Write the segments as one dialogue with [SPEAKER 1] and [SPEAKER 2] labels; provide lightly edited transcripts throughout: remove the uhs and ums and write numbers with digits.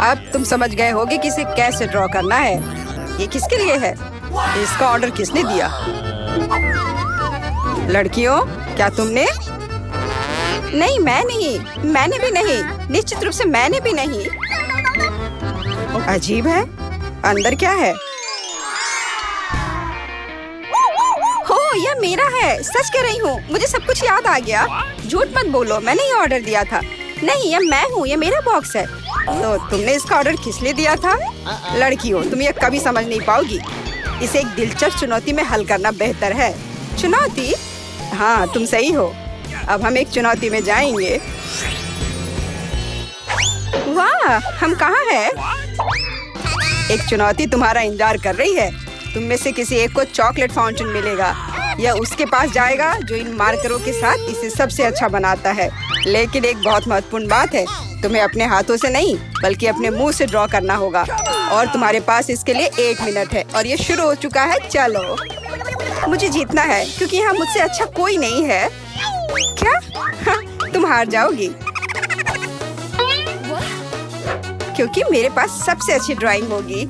[SPEAKER 1] अब तुम समझ गए होगे कि इसे कैसे ड्रॉ करना है। ये किसके लिए है? इसका ऑर्डर किसने दिया? लड़कियों, क्या तुमने? नहीं, मैं नहीं, मैंने भी नहीं, निश्चित रूप से मैंने भी नहीं। अजीब है, अंदर क्या है? हो, यह मेरा है, सच कह रही हूँ, मुझे सब कुछ याद आ गया। झूठ मत बोलो, मैंने ये ऑर्डर दिया था। नहीं, यह मैं हूँ, ये मेरा बॉक्स है। तो तुमने इसका ऑर्डर किस लिए दिया था? लड़कियों, तुम ये कभी समझ नहीं पाओगी। इसे एक दिलचस्प चुनौती में हल करना बेहतर है। चुनौती? हाँ, तुम सही हो। अब हम एक चुनौती में जाएंगे। वाह, हम कहाँ हैं? एक चुनौती तुम्हारा इंतजार कर रही है। तुम में से किसी एक को चॉकलेट फाउंटेन मिलेगा। यह उसके पास जाएगा जो इन मार्करों के साथ इसे सबसे अच्छा बनाता है। लेकिन एक बहुत महत्वपूर्ण बात है, तुम्हें अपने हाथों से नहीं बल्कि अपने मुंह से ड्रॉ करना होगा। और तुम्हारे पास इसके लिए 1 मिनट है और ये शुरू हो चुका है। चलो, मुझे जीतना है क्योंकि यहाँ मुझसे अच्छा कोई नहीं है। क्या? हाँ, तुम हार जाओगी क्योंकि मेरे पास सबसे अच्छी ड्राइंग होगी।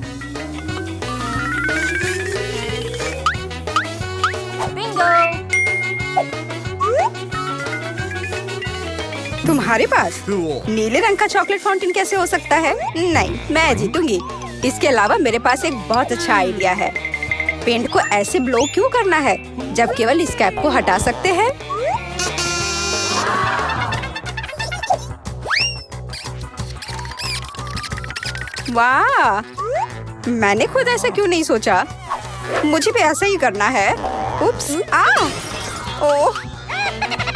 [SPEAKER 1] तुम्हारे पास नीले रंग का चॉकलेट फाउंटेन कैसे हो सकता है? नहीं, मैं जीतूंगी। इसके अलावा मेरे पास एक बहुत अच्छा आइडिया है। पेंट को ऐसे ब्लो क्यों करना है जब केवल इस कैप को हटा सकते हैं? वाह, मैंने खुद ऐसा क्यों नहीं सोचा? मुझे भी ऐसा ही करना है। उप्स, ओह,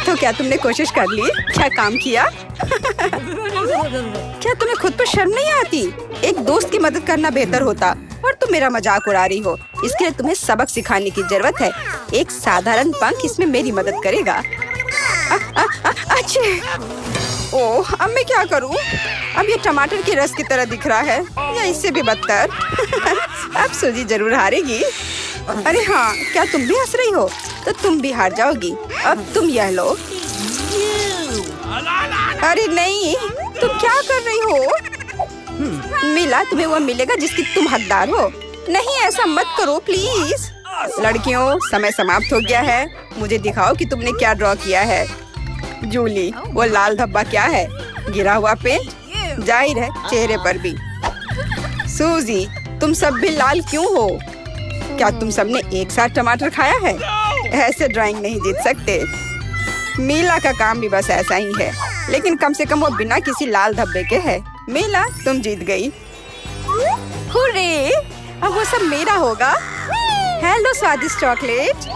[SPEAKER 1] तो क्या तुमने कोशिश कर ली? क्या काम किया? क्या तुम्हें खुद पर शर्म नहीं आती? एक दोस्त की मदद करना बेहतर होता और तुम मेरा मजाक उड़ा रही हो। इसके लिए तुम्हें सबक सिखाने की जरूरत है। एक साधारण पंख इसमें मेरी मदद करेगा। अच्छे, ओह, अब मैं क्या करूं? अब ये टमाटर के रस की तरह दिख रहा है या इससे भी बदतर। अब सूजी जरूर हारेगी। अरे हाँ, क्या तुम भी हंस रही हो? तो तुम भी हार जाओगी। अब तुम यह लो। अरे नहीं, तुम क्या कर रही हो? मिला, तुम्हें वो मिलेगा जिसकी तुम हकदार हो। नहीं, ऐसा मत करो प्लीज। लड़कियों, समय समाप्त हो गया है। मुझे दिखाओ कि तुमने क्या ड्रॉ किया है। जूली, वो लाल धब्बा क्या है? गिरा हुआ पेंट? जाहिर है, चेहरे पर भी। सूजी, तुम सब भी लाल क्यों हो? क्या तुम सबने एक साथ टमाटर खाया है? ऐसे ड्राइंग नहीं जीत सकते। मीला का काम भी बस ऐसा ही है, लेकिन कम से कम वो बिना किसी लाल धब्बे के है। मीला, तुम जीत गई। हुर्रे, अब वो सब मेरा होगा। हेलो स्वादिष्ट चॉकलेट,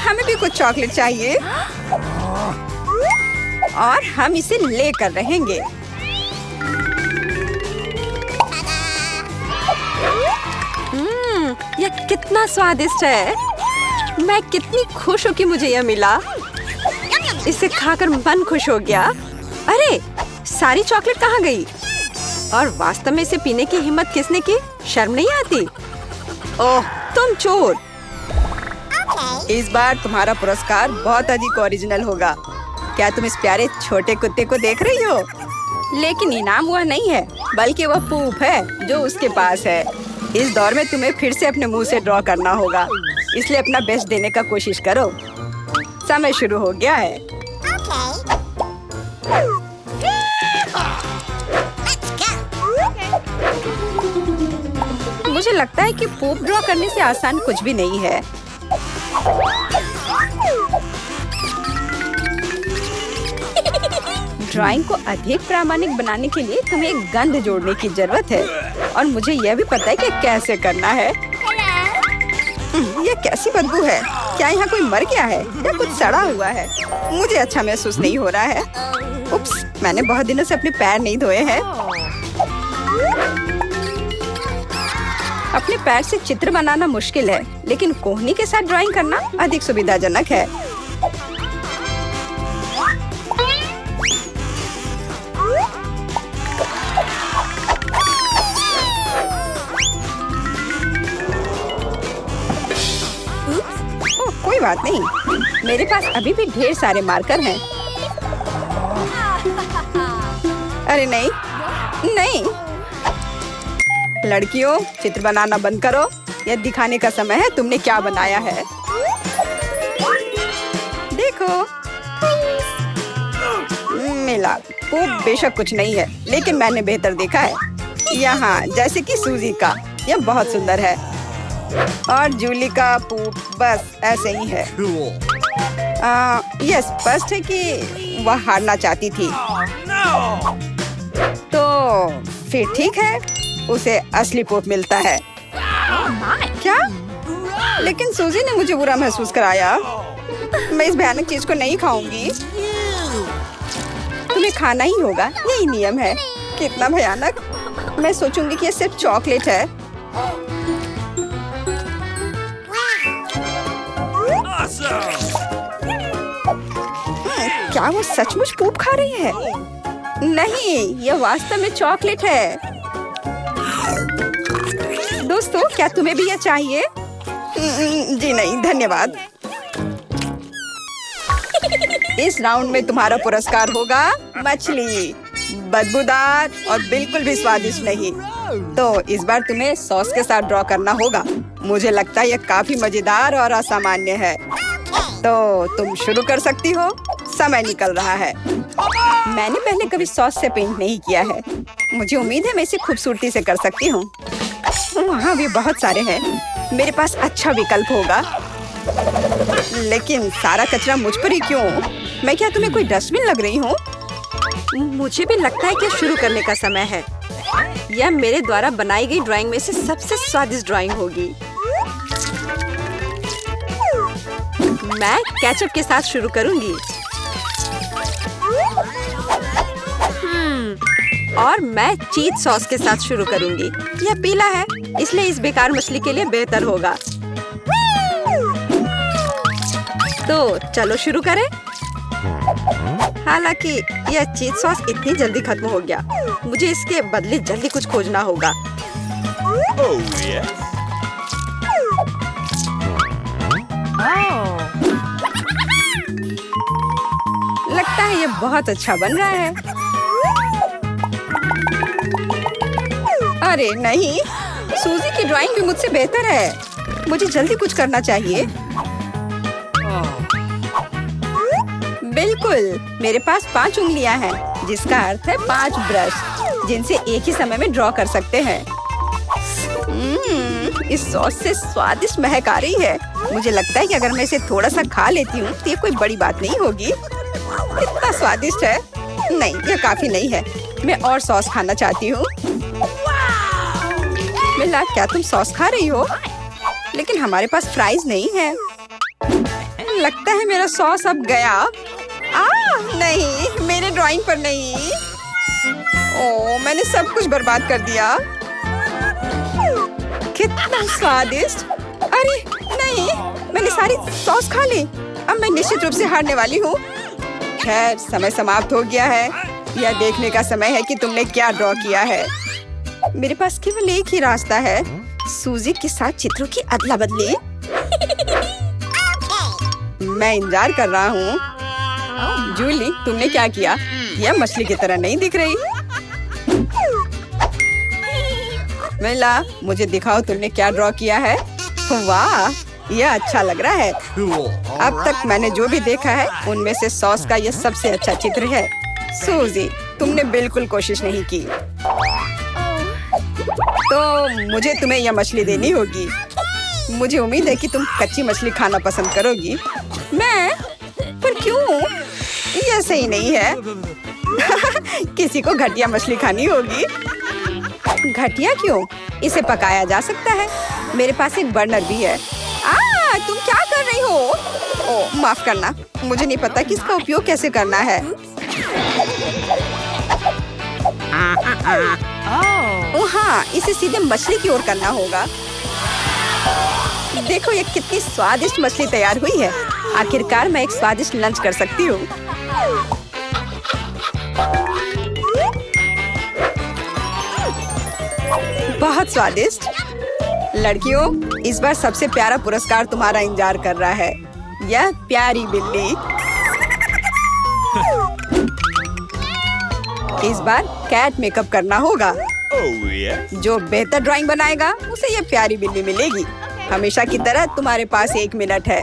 [SPEAKER 1] हमें भी कुछ चॉकलेट चाहिए और हम इसे लेकर रहेंगे। यह कितना स्वादिष्ट है। मैं कितनी खुश हूँ कि मुझे यह मिला। इसे खाकर मन खुश हो गया। अरे, सारी चॉकलेट कहाँ गई? और वास्तव में इसे पीने की हिम्मत किसने की? शर्म नहीं आती? ओह, तुम चोर। इस बार तुम्हारा पुरस्कार बहुत अधिक ओरिजिनल होगा। क्या तुम इस प्यारे छोटे कुत्ते को देख रही हो? लेकिन इनाम वह नहीं है, बल्कि वह पूप है जो उसके पास है। इस दौर में तुम्हें फिर से अपने मुंह से ड्रॉ करना होगा, इसलिए अपना बेस्ट देने का कोशिश करो। समय शुरू हो गया है। मुझे लगता है कि पूप ड्रॉ करने से आसान कुछ भी नहीं है। ड्राइंग को अधिक प्रामाणिक बनाने के लिए तुम्हें एक गंध जोड़ने की जरूरत है और मुझे यह भी पता है कि कैसे करना है। यह कैसी बदबू है? क्या यहाँ कोई मर गया है या कुछ सड़ा हुआ है? मुझे अच्छा महसूस नहीं हो रहा है। उप्स, मैंने बहुत दिनों से अपने पैर नहीं धोए हैं। अपने पैर से चित्र बनाना मुश्किल है, लेकिन कोहनी के साथ ड्राइंग करना अधिक सुविधाजनक है। कोई बात नहीं, मेरे पास अभी भी ढेर सारे मार्कर हैं। अरे नहीं, नहीं, लड़कियों चित्र बनाना बंद करो। यह दिखाने का समय है तुमने क्या बनाया है। देखो मिला, वो बेशक कुछ नहीं है, लेकिन मैंने बेहतर देखा है। यहाँ जैसे कि सूजी का, यह बहुत सुंदर है। और जूली का पूप बस ऐसे ही है। यह स्पष्ट है कि वह हारना चाहती थी। तो फिर ठीक है, उसे असली पोप मिलता है। क्या? लेकिन सूजी ने मुझे बुरा महसूस कराया। मैं इस भयानक चीज को नहीं खाऊंगी। तुम्हें खाना ही होगा, यही नियम है। कितना भयानक। मैं सोचूंगी कि यह सिर्फ चॉकलेट है। क्या वो सचमुच पूप खा रही है? नहीं, यह वास्तव में चॉकलेट है। दोस्तों, क्या तुम्हें भी यह चाहिए? जी नहीं, धन्यवाद। इस राउंड में तुम्हारा पुरस्कार होगा मछली, बदबूदार और बिल्कुल भी स्वादिष्ट नहीं। तो इस बार तुम्हें सॉस के साथ ड्रॉ करना होगा। मुझे लगता है यह काफी मजेदार और असामान्य है। तो तुम शुरू कर सकती हो, समय निकल रहा है। मैंने पहले कभी सॉस से पेंट नहीं किया है। मुझे उम्मीद है मैं इसे खूबसूरती से कर सकती हूँ। वहाँ भी बहुत सारे हैं। मेरे पास अच्छा विकल्प होगा। लेकिन सारा कचरा मुझ पर ही क्यों? मैं क्या तुम्हें कोई डस्टबिन लग रही हूँ? मुझे भी लगता है कि शुरू करने का समय है। यह मेरे द्वारा बनाई गई ड्राइंग में से सबसे स्वादिष्ट ड्राइंग होगी। मैं केचप के साथ शुरू करूंगी। और मैं चीज सॉस के साथ शुरू करूंगी। यह पीला है, इसलिए इस बेकार मछली के लिए बेहतर होगा। तो चलो शुरू करें। हालांकि यह चीज सॉस इतनी जल्दी खत्म हो गया। मुझे इसके बदले जल्दी कुछ खोजना होगा। लगता है यह बहुत अच्छा बन रहा है। अरे नहीं, सूजी की ड्राइंग भी मुझसे बेहतर है। मुझे जल्दी कुछ करना चाहिए। बिल्कुल, मेरे पास 5 उंगलियां हैं, जिसका अर्थ है 5 ब्रश, जिनसे एक ही समय में ड्रॉ कर सकते हैं। इस सॉस से स्वादिष्ट महक आ रही है। मुझे लगता है कि अगर मैं इसे थोड़ा सा खा लेती हूँ तो ये कोई बड़ी बात नहीं होगी। इतना स्वादिष्ट है। नहीं, यह काफी नहीं है। मैं और सॉस खाना चाहती हूँ। मिला, क्या तुम सॉस खा रही हो? लेकिन हमारे पास फ्राइज नहीं है। लगता है मेरा सॉस अब गया। नहीं, मेरे ड्राइंग पर नहीं। ओह, मैंने सब कुछ बर्बाद कर दिया। कितना स्वादिष्ट। अरे नहीं, मैंने सारी सॉस खा ली। अब मैं निश्चित रूप से हारने वाली हूँ। खैर, समय समाप्त हो गया है। यह देखने का समय है कि तुमने क्या ड्रॉ किया है। मेरे पास केवल एक ही रास्ता है, सूजी के साथ चित्रों की अदला बदली। मैं इंतजार कर रहा हूँ। जूली, तुमने क्या किया? यह मछली की तरह नहीं दिख रही। मिला, मुझे दिखाओ तुमने क्या ड्रॉ किया है। वाह, यह अच्छा लग रहा है। अब तक मैंने जो भी देखा है उनमें से सॉस का यह सबसे अच्छा चित्र है। सूजी, तुमने बिल्कुल कोशिश नहीं की। तो मुझे तुम्हें यह मछली देनी होगी। मुझे उम्मीद है कि तुम कच्ची मछली खाना पसंद करोगी। मैं? पर क्यों? यह सही नहीं है। किसी को घटिया मछली खानी होगी। घटिया क्यों? इसे पकाया जा सकता है। मेरे पास एक बर्नर भी है। तुम क्या कर रही हो? ओह, माफ करना, मुझे नहीं पता कि इसका उपयोग कैसे करना है। ओह हाँ, इसे सीधे मछली की ओर करना होगा। देखो ये कितनी स्वादिष्ट मछली तैयार हुई है। आखिरकार मैं एक स्वादिष्ट लंच कर सकती हूँ। बहुत स्वादिष्ट। लड़कियों, इस बार सबसे प्यारा पुरस्कार तुम्हारा इंतजार कर रहा है। यह प्यारी बिल्ली। इस बार कैट मेकअप करना होगा। जो बेहतर ड्राइंग बनाएगा उसे ये प्यारी बिल्ली मिलेगी। हमेशा की तरह तुम्हारे पास 1 मिनट है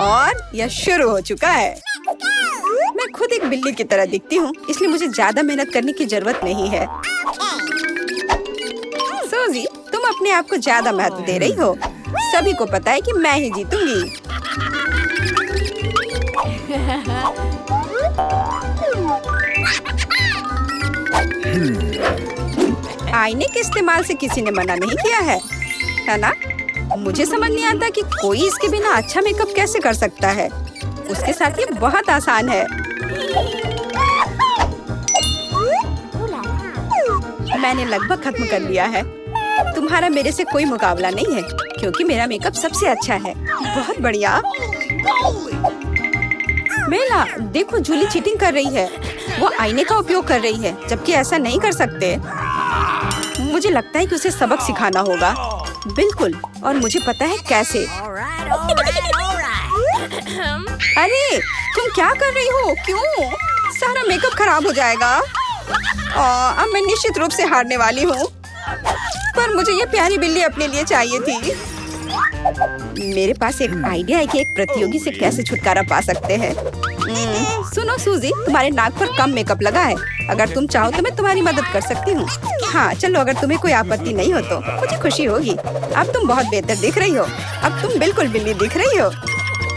[SPEAKER 1] और यह शुरू हो चुका है। मैं खुद एक बिल्ली की तरह दिखती हूँ, इसलिए मुझे ज्यादा मेहनत करने की जरूरत नहीं है। सूजी, तुम अपने आप को ज्यादा महत्व दे रही हो। सभी को पता है कि मैं ही जीतूंगी। आईने के इस्तेमाल से किसी ने मना नहीं किया है ना? मुझे समझ नहीं आता कि कोई इसके बिना अच्छा मेकअप कैसे कर सकता है। उसके साथ ये बहुत आसान है। मैंने लगभग खत्म कर लिया है। तुम्हारा मेरे से कोई मुकाबला नहीं है, क्योंकि मेरा मेकअप सबसे अच्छा है। बहुत बढ़िया। मेला, देखो जूली चीटिंग कर रही है। वो आईने का उपयोग कर रही है, जबकि ऐसा नहीं कर सकते। मुझे लगता है कि उसे सबक सिखाना होगा। बिल्कुल, और मुझे पता है कैसे। अरे, तुम क्या कर रही हो? क्यों? सारा मेकअप खराब हो जाएगा। अब मैं निश्चित रूप से हारने वाली हूँ। पर मुझे ये प्यारी बिल्ली अपने लिए चाहिए थी। मेरे पास एक आइडिया है कि एक प्रतियोगी से कैसे छुटकारा पा सकते हैं। सुनो सूजी, तुम्हारे नाक पर कम मेकअप लगा है। अगर तुम चाहो तो मैं तुम्हारी मदद कर सकती हूँ। हाँ चलो, अगर तुम्हें कोई आपत्ति नहीं हो तो मुझे खुशी होगी। अब तुम बहुत बेहतर दिख रही हो। अब तुम बिल्कुल बिल्ली दिख रही हो।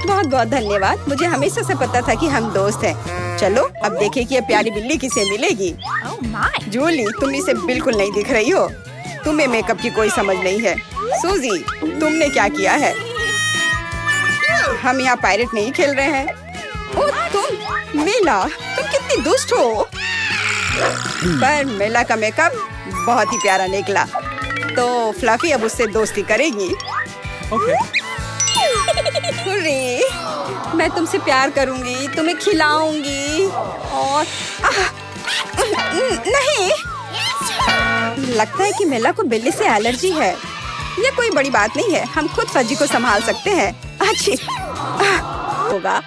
[SPEAKER 1] बहुत बहुत धन्यवाद। मुझे हमेशा से पता था कि हम दोस्त हैं। चलो अब देखें कि ये प्यारी बिल्ली किसे मिलेगी। जूली, तुम इसे बिल्कुल नहीं दिख रही हो। तुम्हें मेकअप की कोई समझ नहीं है। सूजी, तुमने क्या किया है? हम यहाँ पायरेट नहीं खेल रहे हैं। ओ तुम, मेला, तुम कितनी दुष्ट हो। पर मेला का मेकअप बहुत ही प्यारा निकला, तो फ्लफी अब उससे दोस्ती करेगी। हुर्रे, मैं तुमसे प्यार करूंगी, तुम्हें खिलाऊंगी और नहीं। लगता है कि मेला को बिल्ली से एलर्जी है। ये कोई बड़ी बात नहीं है, हम खुद फज्जी को संभाल सकते हैं। अच्छी होगा।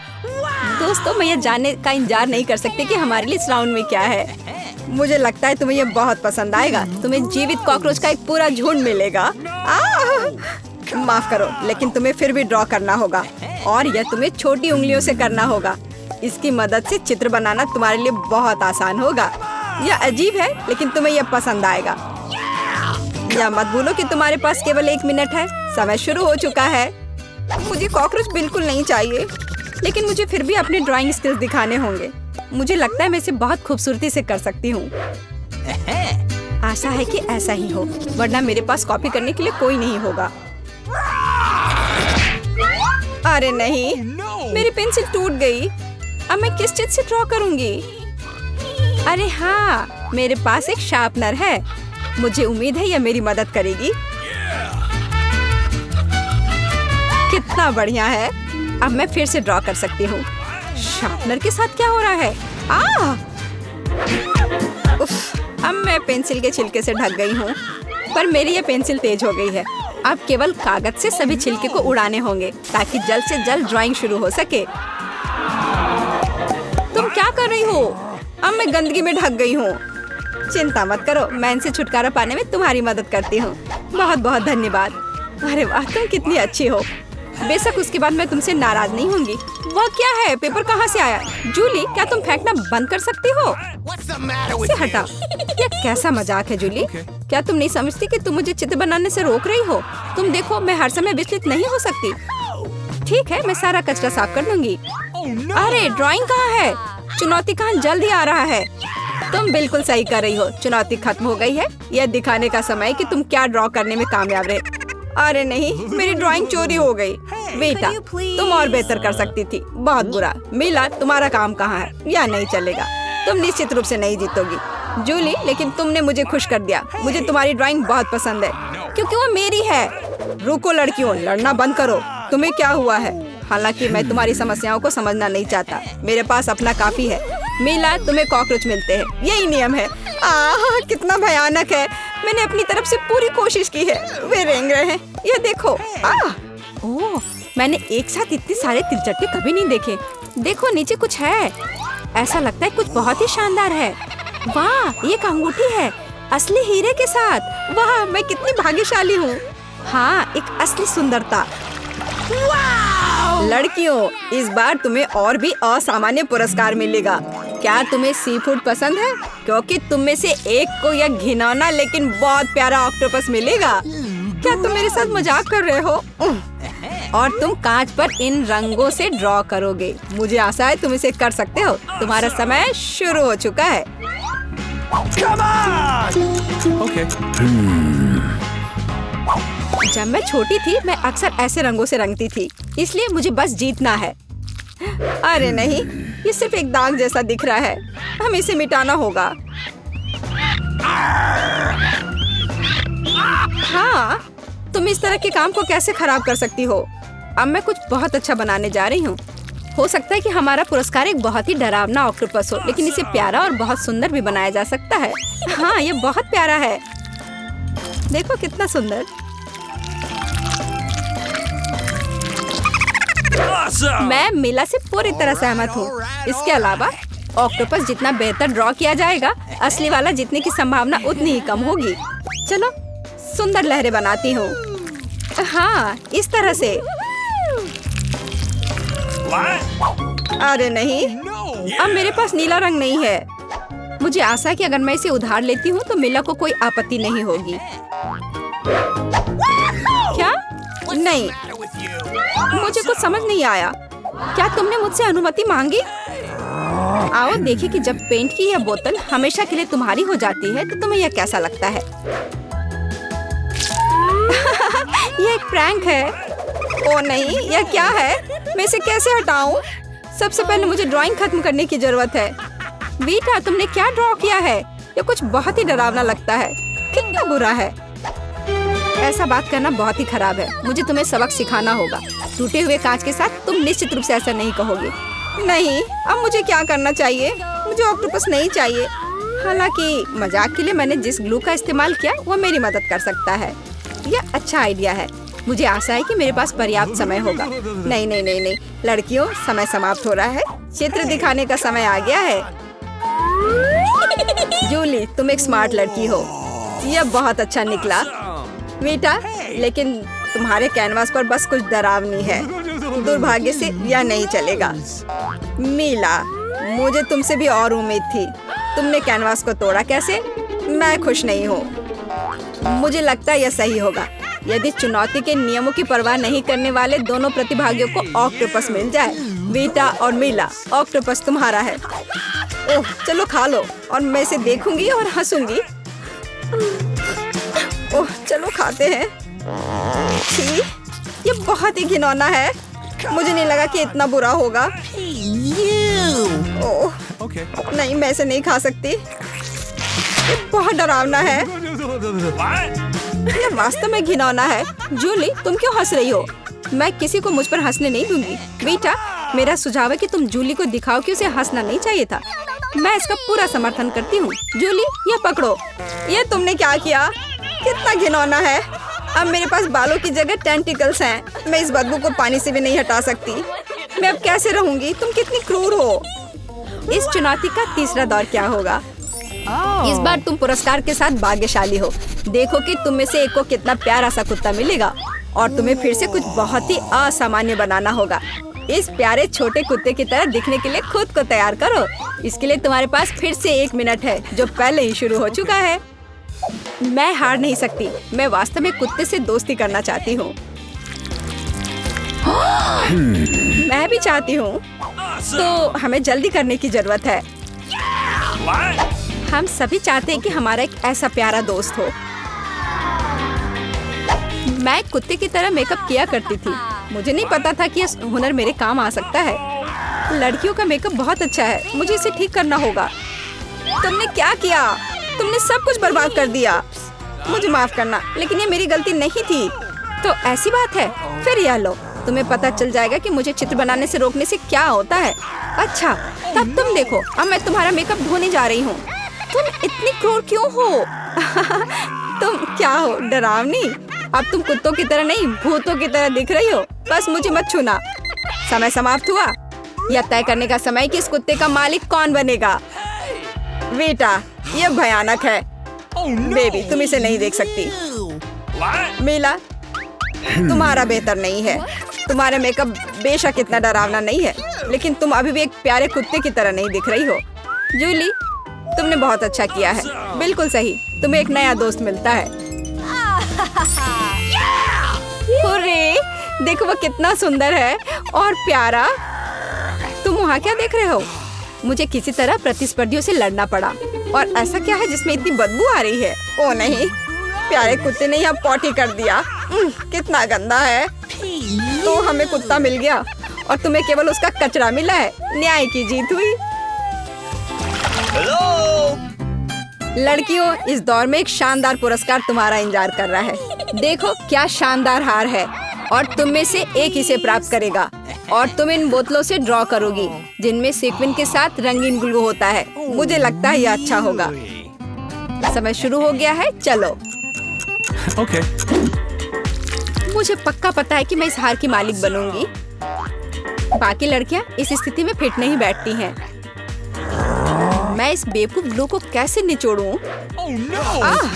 [SPEAKER 1] दोस्तों, मैं ये जानने का इंतजार नहीं कर सकती कि हमारे लिए इस राउंड में क्या है। मुझे लगता है तुम्हें ये बहुत पसंद आएगा। तुम्हें जीवित कॉकरोच का एक पूरा झुंड मिलेगा। माफ करो, लेकिन तुम्हें फिर भी ड्रॉ करना होगा और यह तुम्हें छोटी उंगलियों से करना होगा। इसकी मदद से चित्र बनाना तुम्हारे लिए बहुत आसान होगा। यह अजीब है, लेकिन तुम्हें यह पसंद आएगा। या मत भूलो कि तुम्हारे पास केवल 1 मिनट है। समय शुरू हो चुका है। मुझे कॉकरोच बिल्कुल नहीं चाहिए, लेकिन मुझे फिर भी अपने ड्राइंग स्किल्स दिखाने होंगे। मुझे लगता है मैं इसे बहुत खूबसूरती से कर सकती हूँ। आशा है कि ऐसा ही हो, वरना मेरे पास कॉपी करने के लिए कोई नहीं होगा। अरे नहीं, मेरी पेंसिल टूट गई। अब मैं किस चीज से ड्रॉ करूंगी? अरे हाँ, मेरे पास एक शार्पनर है। मुझे उम्मीद है यह मेरी मदद करेगी। कितना बढ़िया है। अब मैं फिर से ड्रॉ कर सकती हूँ। शार्पनर के साथ क्या हो रहा है? उफ, अब मैं पेंसिल के छिलके से ढक गई हूँ, पर मेरी ये पेंसिल तेज हो गई है। अब केवल कागज से सभी छिलके को उड़ाने होंगे ताकि जल्द से जल्द ड्राइंग शुरू हो सके। तुम क्या कर रही हो? अब मैं गंदगी में ढक गई हूँ। चिंता मत करो, मैं इनसे छुटकारा पाने में तुम्हारी मदद करती हूँ। बहुत बहुत धन्यवाद। अरे वाह, तुम कितनी अच्छी हो। बेशक उसके बाद मैं तुमसे नाराज नहीं होंगी। वह क्या है? पेपर कहाँ से आया? जूली, क्या तुम फेंकना बंद कर सकती हो? इसे हटा। यह कैसा मजाक है जूली? क्या तुम नहीं समझती कि तुम मुझे चित्र बनाने से रोक रही हो? तुम देखो, मैं हर समय विचलित नहीं हो सकती। ठीक है, मैं सारा कचरा साफ कर दूंगी। अरे ड्राइंग कहाँ है? चुनौती कहाँ जल्द ही आ रहा है। तुम बिल्कुल सही कर रही हो। चुनौती खत्म हो गई है। यह दिखाने का समय कि तुम क्या ड्रॉ करने में कामयाब रहे। अरे नहीं, मेरी ड्राइंग चोरी हो गई। बेटा, तुम और बेहतर कर सकती थी। बहुत बुरा। मीला, तुम्हारा काम कहाँ है? यह नहीं चलेगा। तुम निश्चित रूप से नहीं जीतोगी। जूली, लेकिन तुमने मुझे खुश कर दिया। मुझे तुम्हारी ड्राइंग बहुत पसंद है, क्योंकि वो मेरी है। रुको लड़कियों, लड़ना बंद करो। तुम्हें क्या हुआ है? हालांकि मैं तुम्हारी समस्याओं को समझना नहीं चाहता। मेरे पास अपना काफी है। मीला, तुम्हें कॉकरोच मिलते हैं, यही नियम है। कितना भयानक है। मैंने अपनी तरफ से पूरी कोशिश की है। वे रेंग रहे हैं। ये देखो। ओह, मैंने एक साथ इतने सारे तिलचट्टे कभी नहीं देखे। देखो, नीचे कुछ है। ऐसा लगता है कुछ बहुत ही शानदार है। वाह, ये एक अंगूठी है असली हीरे के साथ। वाह, मैं कितनी भाग्यशाली हूँ। हाँ, एक असली सुंदरता। लड़कियों, इस बार तुम्हें और भी असामान्य पुरस्कार मिलेगा। क्या तुम्हें सी फूड पसंद है? क्योंकि तुम में से एक को यह घिनौना लेकिन बहुत प्यारा ऑक्टोपस मिलेगा। क्या तुम मेरे साथ मजाक कर रहे हो? और तुम कांच पर इन रंगों से ड्रॉ करोगे। मुझे आशा है तुम इसे कर सकते हो। तुम्हारा समय शुरू हो चुका है।
[SPEAKER 2] Okay.
[SPEAKER 1] जब मैं छोटी थी मैं अक्सर ऐसे रंगों से रंगती थी, इसलिए मुझे बस जीतना है। अरे नहीं, ये सिर्फ एक दाग जैसा दिख रहा है। हमें इसे मिटाना होगा। हाँ, तुम इस तरह के काम को कैसे खराब कर सकती हो? अब मैं कुछ बहुत अच्छा बनाने जा रही हूँ। हो सकता है कि हमारा पुरस्कार एक बहुत ही डरावना ऑक्टोपस हो, लेकिन इसे प्यारा और बहुत सुंदर भी बनाया जा सकता है। हाँ, ये बहुत प्यारा है। देखो कितना सुंदर। मैं मिला से पूरी तरह सहमत हूँ। इसके अलावा ऑक्टोपस जितना बेहतर ड्रॉ किया जाएगा, असली वाला जीतने की संभावना उतनी ही कम होगी। चलो सुंदर लहरें बनाती हूँ। हाँ, इस तरह से। अरे नहीं, अब मेरे पास नीला रंग नहीं है। मुझे आशा है कि अगर मैं इसे उधार लेती हूँ तो मिला को कोई आपत्ति नहीं होगी। क्या? नहीं, मुझे कुछ समझ नहीं आया। क्या तुमने मुझसे अनुमति मांगी? आओ देखिए कि जब पेंट की यह बोतल हमेशा के लिए तुम्हारी हो जाती है तो तुम्हें यह कैसा लगता है। यह एक प्रैंक है। ओ नहीं, यह क्या है? मैं इसे कैसे हटाऊं? सबसे पहले मुझे ड्राइंग खत्म करने की जरूरत है। बीटा, तुमने क्या ड्रॉ किया है? यह कुछ बहुत ही डरावना लगता है। कितना बुरा है। ऐसा बात करना बहुत ही खराब है। मुझे तुम्हें सबक सिखाना होगा। टूटे हुए कांच के साथ तुम निश्चित रूप से ऐसा नहीं कहोगे। नहीं, अब मुझे क्या करना चाहिए? मुझे ऑक्टोपस नहीं चाहिए। हालांकि मजाक के लिए मैंने जिस ग्लू का इस्तेमाल किया वो मेरी मदद कर सकता है। यह अच्छा आइडिया है। मुझे आशा है कि मेरे पास पर्याप्त समय होगा। नहीं नहीं नहीं नहीं, लड़कियों, समय समाप्त हो रहा है। चित्र दिखाने का समय आ गया है। जूली, तुम एक स्मार्ट लड़की हो। यह बहुत अच्छा निकला बेटा, लेकिन तुम्हारे कैनवास पर बस कुछ डरावनी है। दुर्भाग्य से यह नहीं चलेगा। मीला, मुझे तुमसे भी और उम्मीद थी। तुमने कैनवास को तोड़ा कैसे? मैं खुश नहीं हूँ। मुझे लगता है यह सही होगा यदि चुनौती के नियमों की परवाह नहीं करने वाले दोनों प्रतिभागियों को ऑक्टोपस मिल जाए। बीटा और मीला, ऑक्टोपस तुम्हारा है। ओह, चलो खा लो और मैं इसे देखूंगी और हंसूंगी। ओह, चलो खाते हैं। छी, ये बहुत ही घिनौना है। मुझे नहीं लगा कि इतना बुरा होगा। ओह, नहीं, मैं इसे नहीं खा सकती। ये बहुत डरावना है। ये वास्तव में घिनौना है। जूली, तुम क्यों हंस रही हो? मैं किसी को मुझ पर हंसने नहीं दूंगी। बेटा, मेरा सुझाव है कि तुम जूली को दिखाओ कि उसे हंसना नहीं चाहिए था। मैं इसका पूरा समर्थन करती हूँ। जूली, ये पकड़ो। ये तुमने क्या किया? कितना घिनौना है। अब मेरे पास बालों की जगह टेंटिकल्स हैं। मैं इस बदबू को पानी से भी नहीं हटा सकती। मैं अब कैसे रहूंगी? तुम कितनी क्रूर हो। इस चुनौती का तीसरा दौर क्या होगा? इस बार तुम पुरस्कार के साथ भाग्यशाली हो। देखो कि तुम में से एक को कितना प्यारा सा कुत्ता मिलेगा और तुम्हें फिर से कुछ बहुत ही असामान्य बनाना होगा। इस प्यारे छोटे कुत्ते की तरह दिखने के लिए खुद को तैयार करो। इसके लिए तुम्हारे पास फिर से 1 मिनट है, जो पहले ही शुरू हो चुका है। मैं हार नहीं सकती। मैं वास्तव में कुत्ते से दोस्ती करना चाहती हूँ। मैं भी चाहती हूँ। तो हमें जल्दी करने की जरूरत है। हम सभी चाहते हैं कि हमारा एक ऐसा प्यारा दोस्त हो। मैं कुत्ते की तरह मेकअप किया करती थी। मुझे नहीं पता था कि यह हुनर मेरे काम आ सकता है। लड़कियों का मेकअप बहुत अच्छा है। मुझे इसे ठीक करना होगा। तुमने क्या किया? तुमने सब कुछ बर्बाद कर दिया। मुझे माफ करना, लेकिन ये मेरी गलती नहीं थी। तो ऐसी बात है, फिर यह लो। तुम्हें पता चल जाएगा कि मुझे चित्र बनाने से रोकने से क्या होता है। अच्छा, तब तुम देखो। अब मैं तुम्हारा मेकअप धोने जा रही हूँ। तुम इतनी क्रूर क्यों हो? तुम क्या हो, डरावनी? अब तुम कुत्तों की तरह नहीं, भूतों की तरह दिख रही हो। बस मुझे मत छूना। समय समाप्त हुआ। यह तय करने का समय कि इस कुत्ते का मालिक कौन बनेगा। वीटा, ये भयानक है। बेबी, तुम इसे नहीं देख सकती। मीला, तुम्हारा बेहतर नहीं है। तुम्हारा मेकअप बेशक इतना डरावना नहीं है, लेकिन तुम अभी भी एक प्यारे कुत्ते की तरह नहीं दिख रही हो। जूली, तुमने बहुत अच्छा किया है। बिल्कुल सही, तुम्हें एक नया दोस्त मिलता है। हुर्रे, देखो वो कितना सुंदर है और प्यारा। तुम वहाँ क्या देख रहे हो? मुझे किसी तरह प्रतिस्पर्धियों से लड़ना पड़ा। और ऐसा क्या है जिसमें इतनी बदबू आ रही है? ओ नहीं, प्यारे कुत्ते ने यहाँ पॉटी कर दिया। कितना गंदा है। तो हमें कुत्ता मिल गया और तुम्हें केवल उसका कचरा मिला है। न्याय की जीत हुई। लड़कियों, इस दौर में एक शानदार पुरस्कार तुम्हारा इंतजार कर रहा है। देखो क्या शानदार हार है और तुम में से एक इसे प्राप्त करेगा। और तुम इन बोतलों से ड्रॉ करोगी जिनमें सीक्वेंस के साथ रंगीन ग्लू होता है। मुझे लगता है यह अच्छा होगा। समय शुरू हो गया है, चलो।
[SPEAKER 2] Okay.
[SPEAKER 1] मुझे पक्का पता है कि मैं इस हार की मालिक बनूंगी। बाकी लड़कियां इस स्थिति में फिट नहीं बैठती हैं। मैं इस बेवकूफ ग्लू को कैसे निचोड़ूं?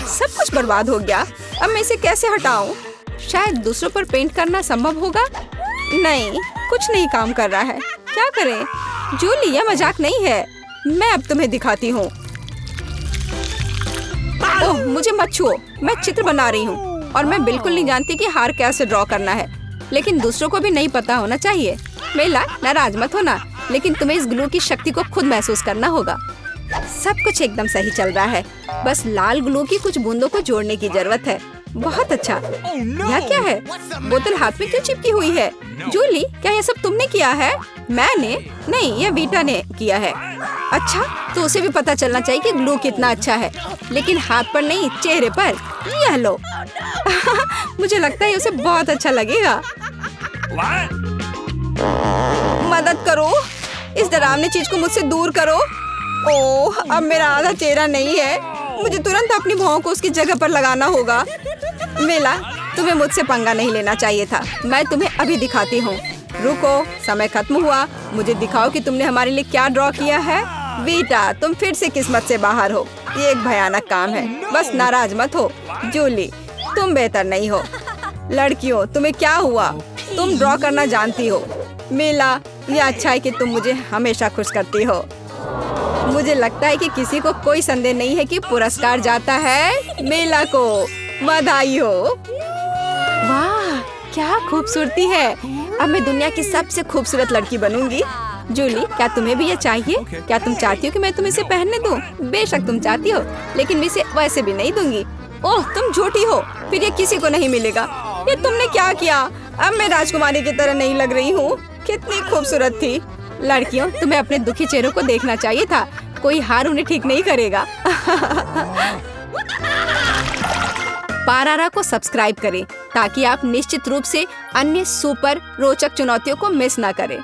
[SPEAKER 1] सब कुछ बर्बाद हो गया। अब मैं इसे कैसे हटाऊं? शायद दूसरों पर पेंट करना संभव होगा। नहीं, कुछ नहीं काम कर रहा है। क्या करें? जूली, यह मजाक नहीं है। मैं अब तुम्हें दिखाती हूँ। ओह, मुझे मत छुओ। मैं चित्र बना रही हूँ और मैं बिल्कुल नहीं जानती कि हार कैसे ड्रॉ करना है। लेकिन दूसरों को भी नहीं पता होना चाहिए। मेला, नाराज मत होना, लेकिन तुम्हें इस ग्लू की शक्ति को खुद महसूस करना होगा। सब कुछ एकदम सही चल रहा है। बस लाल ग्लू की कुछ बूंदों को जोड़ने की जरूरत है। बहुत अच्छा। यह क्या है? बोतल हाथ में क्यों चिपकी हुई है? जूली, क्या यह सब तुमने किया है? मैंने नहीं, यह वीटा ने किया है। अच्छा, तो उसे भी पता चलना चाहिए कि ग्लू कितना अच्छा है, लेकिन हाथ पर नहीं, चेहरे पर। यह लो। मुझे लगता है उसे बहुत अच्छा लगेगा। मदद करो, इस डरावनी चीज को मुझसे दूर करो। ओह, अब मेरा आधा चेहरा नहीं है। मुझे तुरंत अपनी भौं को उसकी जगह पर लगाना होगा। मेला, तुम्हें मुझसे पंगा नहीं लेना चाहिए था। मैं तुम्हें अभी दिखाती हूँ। रुको, समय खत्म हुआ। मुझे दिखाओ कि तुमने हमारे लिए क्या ड्रॉ किया है। वीटा, तुम फिर से किस्मत से बाहर हो। ये एक भयानक काम है। बस नाराज मत हो। जूली, तुम बेहतर नहीं हो। लड़कियों, तुम्हें क्या हुआ? तुम ड्रॉ करना जानती हो। मेला, ये अच्छा है कि तुम मुझे हमेशा खुश करती हो। मुझे लगता है कि किसी को कोई संदेह नहीं है कि पुरस्कार जाता है मेला को। बधाई हो। वाह, क्या खूबसूरती है। अब मैं दुनिया की सबसे खूबसूरत लड़की बनूंगी। जूली, क्या तुम्हें भी ये चाहिए? क्या तुम चाहती हो कि मैं तुम्हें इसे पहनने दूं? बेशक तुम चाहती हो, लेकिन मैं इसे वैसे भी नहीं दूंगी। ओह, तुम झूठी हो। फिर ये किसी को नहीं मिलेगा। ये तुमने क्या किया? अब मैं राजकुमारी की तरह नहीं लग रही हूँ। कितनी खूबसूरत थी। लड़कियों, तुम्हें अपने दुखी चेहरों को देखना चाहिए था। कोई हार उन्हें ठीक नहीं करेगा। पारारा को सब्सक्राइब करें ताकि आप निश्चित रूप से अन्य सुपर रोचक चुनौतियों को मिस ना करें।